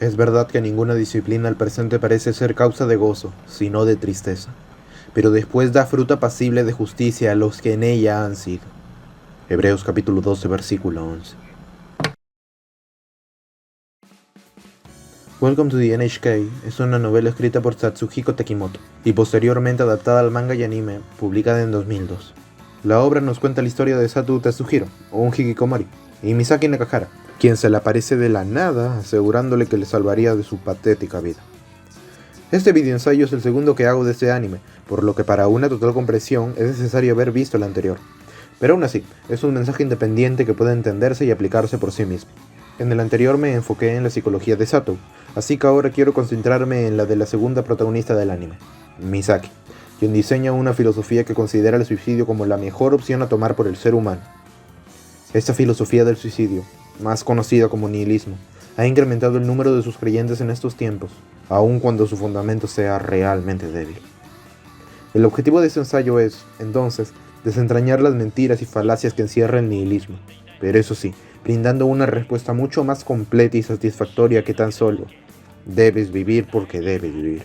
Es verdad que ninguna disciplina al presente parece ser causa de gozo, sino de tristeza, pero después da fruto apacible de justicia a los que en ella han sido. Hebreos capítulo 12, versículo 11. Welcome to the NHK es una novela escrita por Tatsuhiko Takimoto y posteriormente adaptada al manga y anime, publicada en 2002. La obra nos cuenta la historia de Sato Tatsuhiro, o un hikikomori, y Misaki Nakahara, quien se le aparece de la nada asegurándole que le salvaría de su patética vida. Este videoensayo es el segundo que hago de este anime, por lo que para una total comprensión es necesario haber visto el anterior. Pero aún así, es un mensaje independiente que puede entenderse y aplicarse por sí mismo. En el anterior me enfoqué en la psicología de Sato, así que ahora quiero concentrarme en la de la segunda protagonista del anime, Misaki, quien diseña una filosofía que considera el suicidio como la mejor opción a tomar por el ser humano. Esta filosofía del suicidio, más conocida como nihilismo, ha incrementado el número de sus creyentes en estos tiempos, aun cuando su fundamento sea realmente débil. El objetivo de este ensayo es, entonces, desentrañar las mentiras y falacias que encierra el nihilismo, pero eso sí, brindando una respuesta mucho más completa y satisfactoria que tan solo debes vivir porque debes vivir,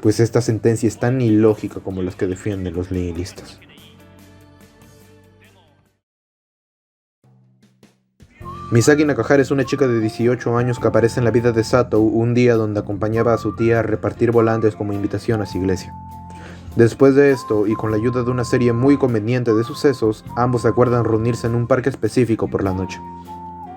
pues esta sentencia es tan ilógica como las que defienden los nihilistas. Misaki Nakahara es una chica de 18 años que aparece en la vida de Sato un día donde acompañaba a su tía a repartir volantes como invitación a su iglesia. Después de esto, y con la ayuda de una serie muy conveniente de sucesos, ambos acuerdan reunirse en un parque específico por la noche.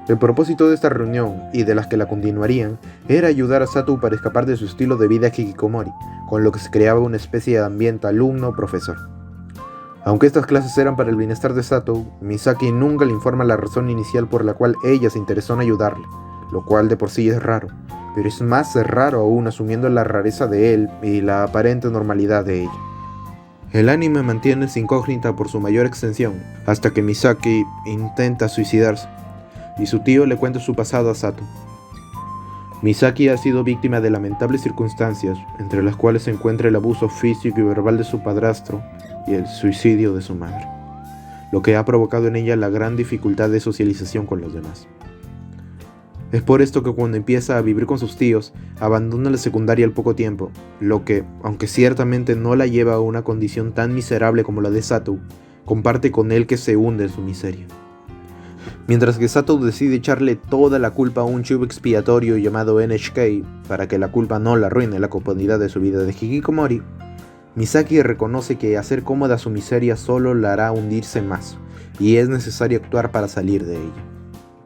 El propósito de esta reunión, y de las que la continuarían, era ayudar a Sato para escapar de su estilo de vida hikikomori, con lo que se creaba una especie de ambiente alumno-profesor. Aunque estas clases eran para el bienestar de Sato, Misaki nunca le informa la razón inicial por la cual ella se interesó en ayudarle, lo cual de por sí es raro, pero es más raro aún asumiendo la rareza de él y la aparente normalidad de ella. El anime mantiene esa incógnita por su mayor extensión, hasta que Misaki intenta suicidarse, y su tío le cuenta su pasado a Sato. Misaki ha sido víctima de lamentables circunstancias, entre las cuales se encuentra el abuso físico y verbal de su padrastro y el suicidio de su madre, lo que ha provocado en ella la gran dificultad de socialización con los demás. Es por esto que cuando empieza a vivir con sus tíos, abandona la secundaria al poco tiempo, lo que, aunque ciertamente no la lleva a una condición tan miserable como la de Sato, comparte con él que se hunde en su miseria. Mientras que Sato decide echarle toda la culpa a un chivo expiatorio llamado NHK para que la culpa no la arruine la comodidad de su vida de hikikomori, Misaki reconoce que hacer cómoda su miseria solo la hará hundirse más, y es necesario actuar para salir de ella.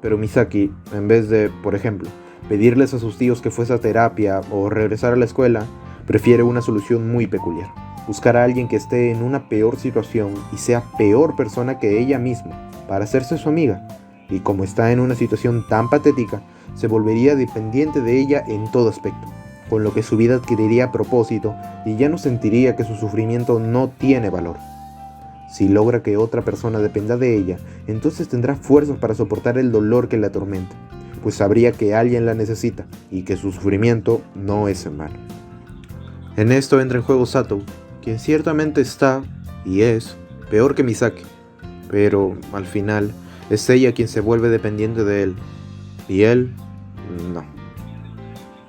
Pero Misaki, en vez de, por ejemplo, pedirles a sus tíos que fuese a terapia o regresar a la escuela, prefiere una solución muy peculiar: buscar a alguien que esté en una peor situación y sea peor persona que ella misma, para hacerse su amiga, y como está en una situación tan patética, se volvería dependiente de ella en todo aspecto, con lo que su vida adquiriría propósito y ya no sentiría que su sufrimiento no tiene valor. Si logra que otra persona dependa de ella, entonces tendrá fuerzas para soportar el dolor que la atormenta, pues sabría que alguien la necesita y que su sufrimiento no es en vano. En esto entra en juego Sato, quien ciertamente está, y es, peor que Misaki, pero al final es ella quien se vuelve dependiente de él, y él no.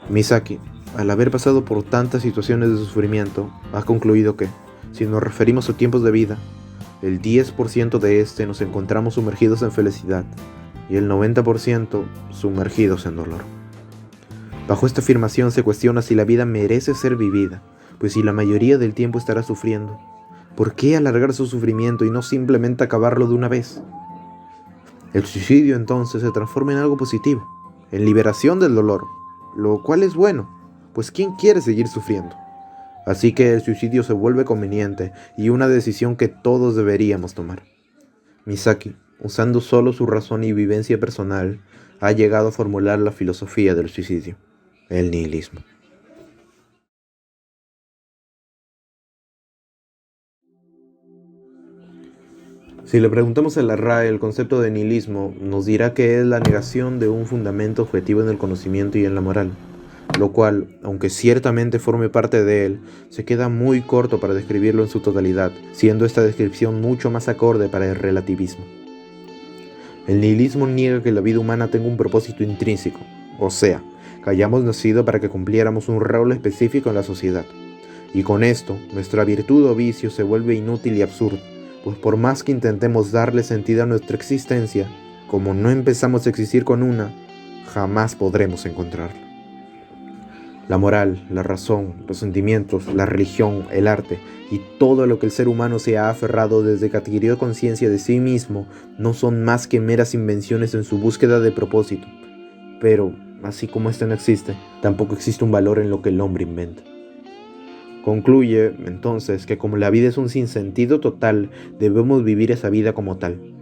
Misaki, al haber pasado por tantas situaciones de sufrimiento, ha concluido que, si nos referimos a tiempos de vida, el 10% de este nos encontramos sumergidos en felicidad y el 90% sumergidos en dolor. Bajo esta afirmación se cuestiona si la vida merece ser vivida, pues si la mayoría del tiempo estará sufriendo, ¿por qué alargar su sufrimiento y no simplemente acabarlo de una vez? El suicidio entonces se transforma en algo positivo, en liberación del dolor, lo cual es bueno, pues ¿quién quiere seguir sufriendo? Así que el suicidio se vuelve conveniente y una decisión que todos deberíamos tomar. Misaki, usando solo su razón y vivencia personal, ha llegado a formular la filosofía del suicidio, el nihilismo. Si le preguntamos a la RAE el concepto de nihilismo, nos dirá que es la negación de un fundamento objetivo en el conocimiento y en la moral, lo cual, aunque ciertamente forme parte de él, se queda muy corto para describirlo en su totalidad, siendo esta descripción mucho más acorde para el relativismo. El nihilismo niega que la vida humana tenga un propósito intrínseco, o sea, que hayamos nacido para que cumpliéramos un rol específico en la sociedad. Y con esto, nuestra virtud o vicio se vuelve inútil y absurdo, pues por más que intentemos darle sentido a nuestra existencia, como no empezamos a existir con una, jamás podremos encontrarla. La moral, la razón, los sentimientos, la religión, el arte y todo lo que el ser humano se ha aferrado desde que adquirió conciencia de sí mismo no son más que meras invenciones en su búsqueda de propósito. Pero, así como esto no existe, tampoco existe un valor en lo que el hombre inventa. Concluye, entonces, que como la vida es un sinsentido total, debemos vivir esa vida como tal,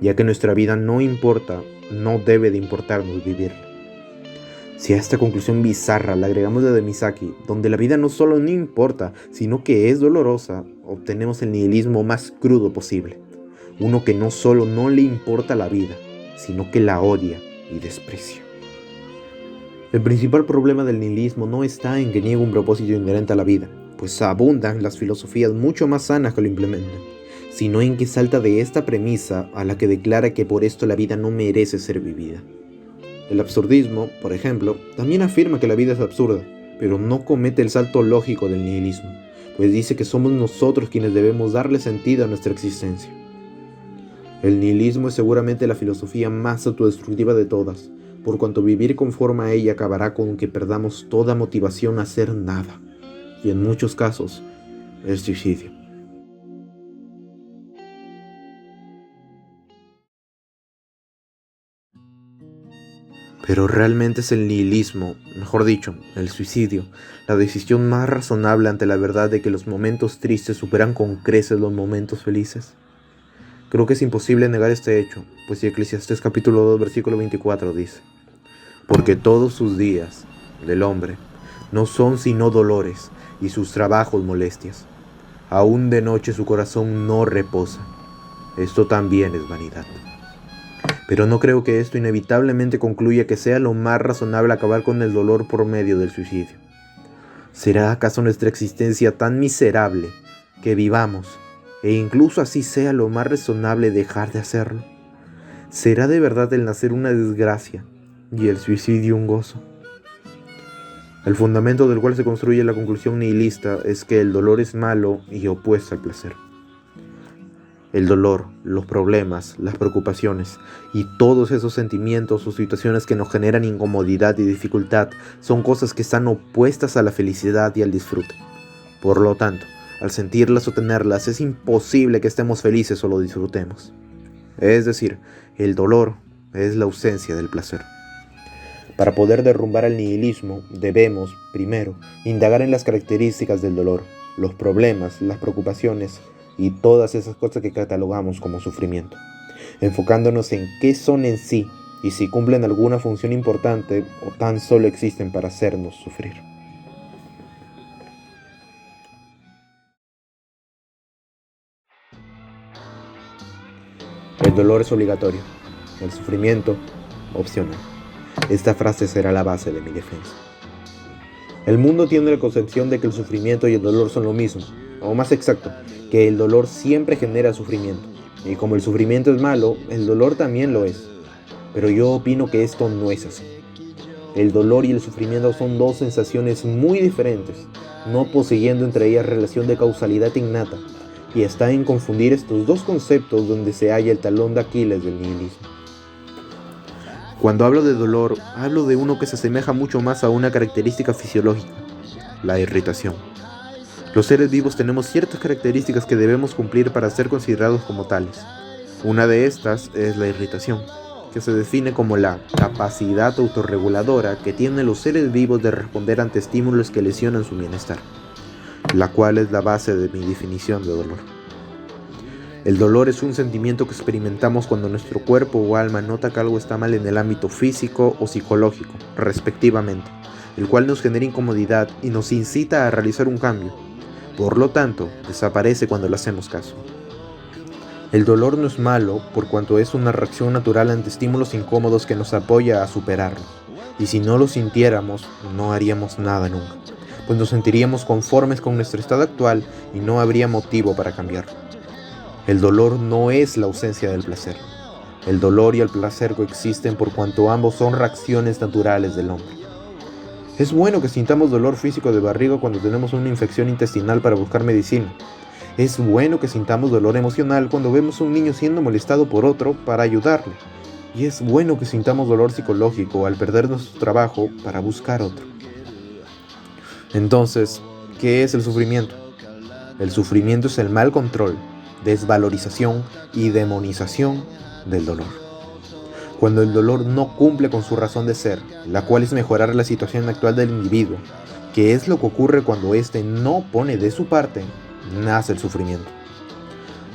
ya que nuestra vida no importa, no debe de importarnos vivirla. Si a esta conclusión bizarra le agregamos la de Misaki, donde la vida no solo no importa, sino que es dolorosa, obtenemos el nihilismo más crudo posible. Uno que no solo no le importa la vida, sino que la odia y desprecia. El principal problema del nihilismo no está en que niegue un propósito inherente a la vida, pues abundan las filosofías mucho más sanas que lo implementan, sino en que salta de esta premisa a la que declara que por esto la vida no merece ser vivida. El absurdismo, por ejemplo, también afirma que la vida es absurda, pero no comete el salto lógico del nihilismo, pues dice que somos nosotros quienes debemos darle sentido a nuestra existencia. El nihilismo es seguramente la filosofía más autodestructiva de todas, por cuanto vivir conforme a ella acabará con que perdamos toda motivación a hacer nada, y en muchos casos, el suicidio. Pero realmente es el nihilismo, mejor dicho, el suicidio, la decisión más razonable ante la verdad de que los momentos tristes superan con creces los momentos felices. Creo que es imposible negar este hecho, pues Eclesiastés capítulo 2 versículo 24 dice: porque todos sus días, del hombre, no son sino dolores y sus trabajos molestias. Aún de noche su corazón no reposa. Esto también es vanidad. Pero no creo que esto inevitablemente concluya que sea lo más razonable acabar con el dolor por medio del suicidio. ¿Será acaso nuestra existencia tan miserable que vivamos, e incluso así sea lo más razonable dejar de hacerlo? ¿Será de verdad el nacer una desgracia y el suicidio un gozo? El fundamento del cual se construye la conclusión nihilista es que el dolor es malo y opuesto al placer. El dolor, los problemas, las preocupaciones y todos esos sentimientos o situaciones que nos generan incomodidad y dificultad son cosas que están opuestas a la felicidad y al disfrute. Por lo tanto, al sentirlas o tenerlas es imposible que estemos felices o lo disfrutemos. Es decir, el dolor es la ausencia del placer. Para poder derrumbar el nihilismo, debemos, primero, indagar en las características del dolor, los problemas, las preocupaciones y todas esas cosas que catalogamos como sufrimiento, enfocándonos en qué son en sí y si cumplen alguna función importante o tan solo existen para hacernos sufrir. El dolor es obligatorio, el sufrimiento opcional. Esta frase será la base de mi defensa. El mundo tiene la concepción de que el sufrimiento y el dolor son lo mismo, o más exacto, que el dolor siempre genera sufrimiento, y como el sufrimiento es malo, el dolor también lo es. Pero yo opino que esto no es así. El dolor y el sufrimiento son dos sensaciones muy diferentes, no poseyendo entre ellas relación de causalidad innata, y está en confundir estos dos conceptos donde se halla el talón de Aquiles del nihilismo. Cuando hablo de dolor, hablo de uno que se asemeja mucho más a una característica fisiológica, la irritación. Los seres vivos tenemos ciertas características que debemos cumplir para ser considerados como tales. Una de estas es la irritación, que se define como la capacidad autorreguladora que tienen los seres vivos de responder ante estímulos que lesionan su bienestar, la cual es la base de mi definición de dolor. El dolor es un sentimiento que experimentamos cuando nuestro cuerpo o alma nota que algo está mal en el ámbito físico o psicológico, respectivamente, el cual nos genera incomodidad y nos incita a realizar un cambio. Por lo tanto, desaparece cuando le hacemos caso. El dolor no es malo por cuanto es una reacción natural ante estímulos incómodos que nos apoya a superarlos. Y si no lo sintiéramos, no haríamos nada nunca, pues nos sentiríamos conformes con nuestro estado actual y no habría motivo para cambiarlo. El dolor no es la ausencia del placer. El dolor y el placer coexisten por cuanto ambos son reacciones naturales del hombre. Es bueno que sintamos dolor físico de barriga cuando tenemos una infección intestinal para buscar medicina. Es bueno que sintamos dolor emocional cuando vemos a un niño siendo molestado por otro para ayudarle. Y es bueno que sintamos dolor psicológico al perder nuestro trabajo para buscar otro. Entonces, ¿qué es el sufrimiento? El sufrimiento es el mal control, desvalorización y demonización del dolor. Cuando el dolor no cumple con su razón de ser, la cual es mejorar la situación actual del individuo, que es lo que ocurre cuando éste no pone de su parte, nace el sufrimiento.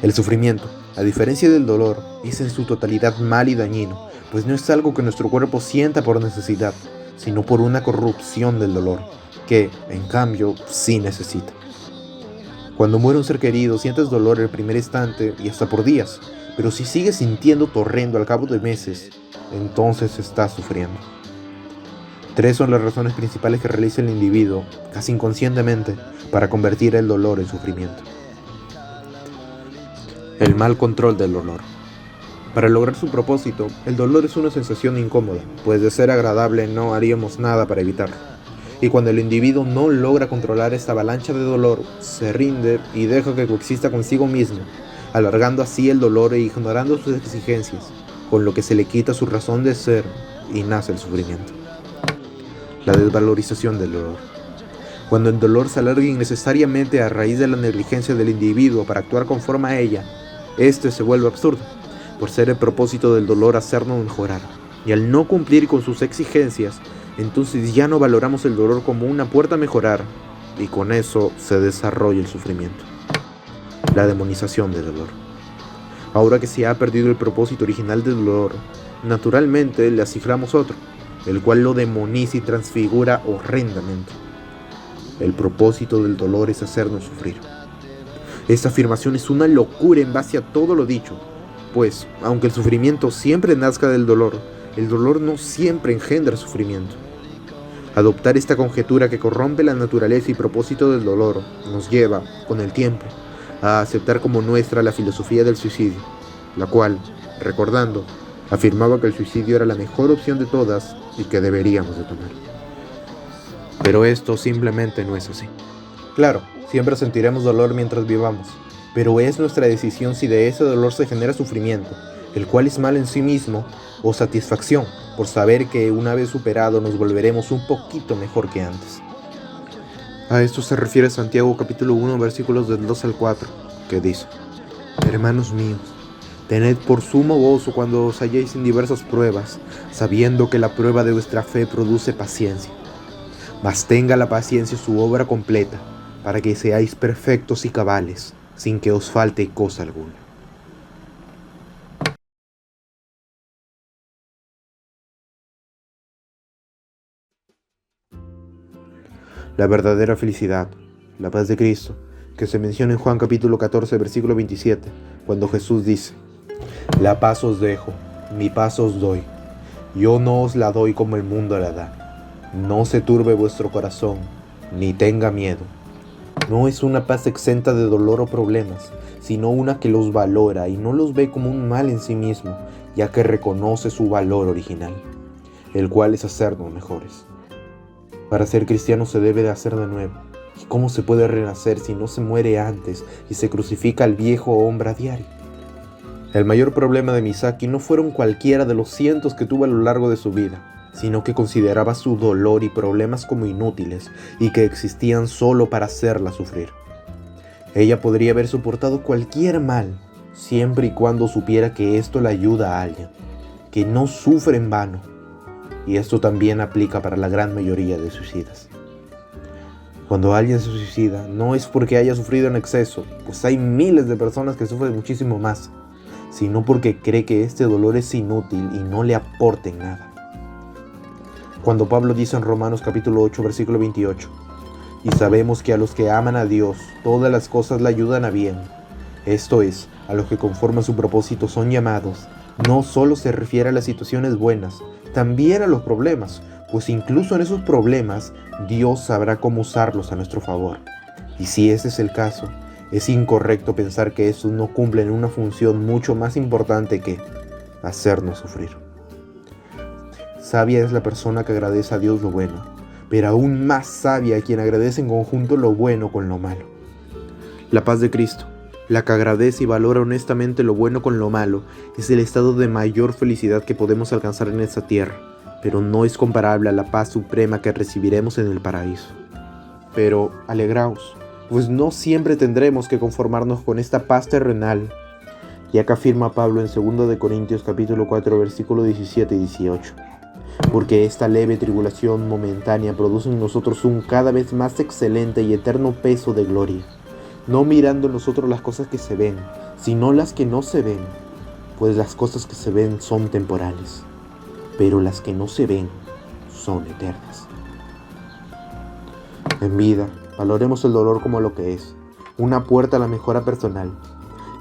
El sufrimiento, a diferencia del dolor, es en su totalidad mal y dañino, pues no es algo que nuestro cuerpo sienta por necesidad, sino por una corrupción del dolor, que, en cambio, sí necesita. Cuando muere un ser querido, sientes dolor el primer instante y hasta por días, pero si sigues sintiendo torrendo al cabo de meses, entonces estás sufriendo. 3 son las razones principales que realiza el individuo, casi inconscientemente, para convertir el dolor en sufrimiento. El mal control del dolor. Para lograr su propósito, el dolor es una sensación incómoda, pues de ser agradable no haríamos nada para evitarlo. Y cuando el individuo no logra controlar esta avalancha de dolor, se rinde y deja que coexista consigo mismo, alargando así el dolor e ignorando sus exigencias, con lo que se le quita su razón de ser y nace el sufrimiento. La desvalorización del dolor. Cuando el dolor se alarga innecesariamente a raíz de la negligencia del individuo para actuar conforme a ella, este se vuelve absurdo, por ser el propósito del dolor hacernos mejorar, y al no cumplir con sus exigencias, entonces ya no valoramos el dolor como una puerta a mejorar, y con eso se desarrolla el sufrimiento. La demonización del dolor. Ahora que se ha perdido el propósito original del dolor, naturalmente le asignamos otro, el cual lo demoniza y transfigura horrendamente. El propósito del dolor es hacernos sufrir. Esta afirmación es una locura en base a todo lo dicho, pues, aunque el sufrimiento siempre nazca del dolor, el dolor no siempre engendra sufrimiento. Adoptar esta conjetura que corrompe la naturaleza y propósito del dolor nos lleva, con el tiempo, a aceptar como nuestra la filosofía del suicidio, la cual, recordando, afirmaba que el suicidio era la mejor opción de todas y que deberíamos de tomar. Pero esto simplemente no es así. Claro, siempre sentiremos dolor mientras vivamos, pero es nuestra decisión si de ese dolor se genera sufrimiento, el cual es mal en sí mismo, o satisfacción por saber que una vez superado nos volveremos un poquito mejor que antes. A esto se refiere Santiago capítulo 1 versículos del 2 al 4, que dice: Hermanos míos, tened por sumo gozo cuando os halléis en diversas pruebas, sabiendo que la prueba de vuestra fe produce paciencia. Mas tenga la paciencia su obra completa, para que seáis perfectos y cabales, sin que os falte cosa alguna. La verdadera felicidad, la paz de Cristo, que se menciona en Juan capítulo 14, versículo 27, cuando Jesús dice: La paz os dejo, mi paz os doy. Yo no os la doy como el mundo la da. No se turbe vuestro corazón, ni tenga miedo. No es una paz exenta de dolor o problemas, sino una que los valora y no los ve como un mal en sí mismo, ya que reconoce su valor original, el cual es hacernos mejores. Para ser cristiano se debe de hacer de nuevo. ¿Y cómo se puede renacer si no se muere antes y se crucifica al viejo hombre a diario? El mayor problema de Misaki no fueron cualquiera de los cientos que tuvo a lo largo de su vida, sino que consideraba su dolor y problemas como inútiles y que existían solo para hacerla sufrir. Ella podría haber soportado cualquier mal, siempre y cuando supiera que esto le ayuda a alguien, que no sufre en vano. Y esto también aplica para la gran mayoría de suicidas. Cuando alguien se suicida, no es porque haya sufrido en exceso, pues hay miles de personas que sufren muchísimo más, sino porque cree que este dolor es inútil y no le aporta en nada. Cuando Pablo dice en Romanos capítulo 8, versículo 28, y sabemos que a los que aman a Dios, todas las cosas le ayudan a bien, esto es, a los que conforme a su propósito son llamados, no solo se refiere a las situaciones buenas, también a los problemas, pues incluso en esos problemas Dios sabrá cómo usarlos a nuestro favor. Y si ese es el caso, es incorrecto pensar que estos no cumplen una función mucho más importante que hacernos sufrir. Sabia es la persona que agradece a Dios lo bueno, pero aún más sabia quien agradece en conjunto lo bueno con lo malo. La paz de Cristo, la que agradece y valora honestamente lo bueno con lo malo, es el estado de mayor felicidad que podemos alcanzar en esta tierra, pero no es comparable a la paz suprema que recibiremos en el paraíso. Pero alegraos, pues no siempre tendremos que conformarnos con esta paz terrenal, ya que afirma Pablo en 2 de Corintios capítulo 4 versículo 17 y 18. Porque esta leve tribulación momentánea produce en nosotros un cada vez más excelente y eterno peso de gloria, no mirando en nosotros las cosas que se ven, sino las que no se ven, pues las cosas que se ven son temporales, pero las que no se ven son eternas. En vida, valoremos el dolor como lo que es, una puerta a la mejora personal,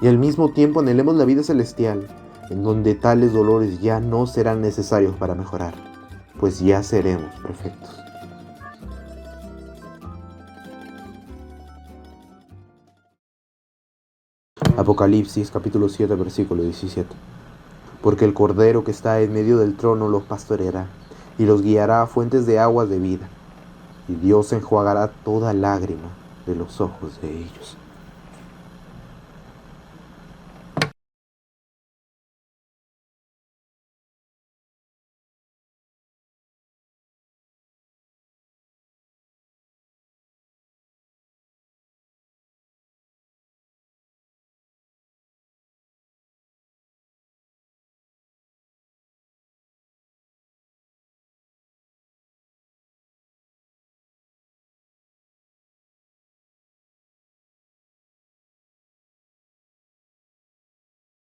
y al mismo tiempo anhelemos la vida celestial, en donde tales dolores ya no serán necesarios para mejorar, pues ya seremos perfectos. Apocalipsis capítulo 7 versículo 17. Porque el Cordero que está en medio del trono los pastoreará, y los guiará a fuentes de aguas de vida, y Dios enjuagará toda lágrima de los ojos de ellos.